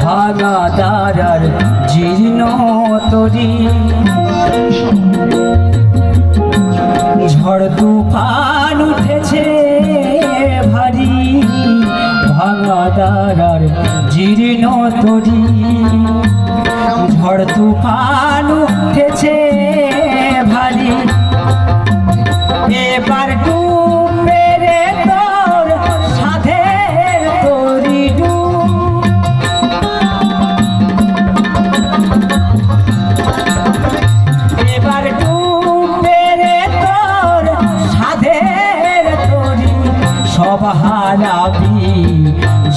ভাঙা দাঁড়ার জীর্ণ তরি ঝড় তুফান উঠেছে ভারী ভাঙা দাঁড়ার জীর্ণ তরি ঝড় তুফান উঠেছে ভারী এবার ডুবে রে তোর সাধের তরি এবার ডুবে রে তোর সাধের তরি সব হারাবি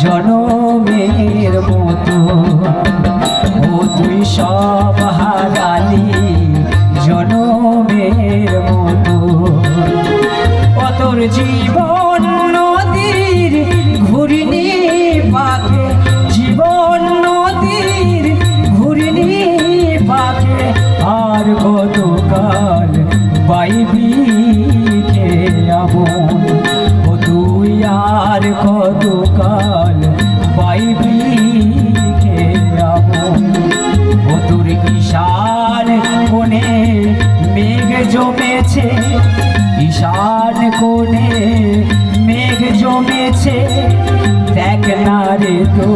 জনমের মতো ও তুই সব হারালি জনমের মতো ও তোর জীবন নদীর ঘূর্ণি পাকে জীবন নদীর ঘূর্ণি পাকে আর কতকাল বাইবি কে আমন ও তুই আর কতকাল বাইবি কে আমন ও তোর ঈশান কোণে মেঘ জমেছে ঈশান কোণে মেঘ জমেছে দেখ না রে তো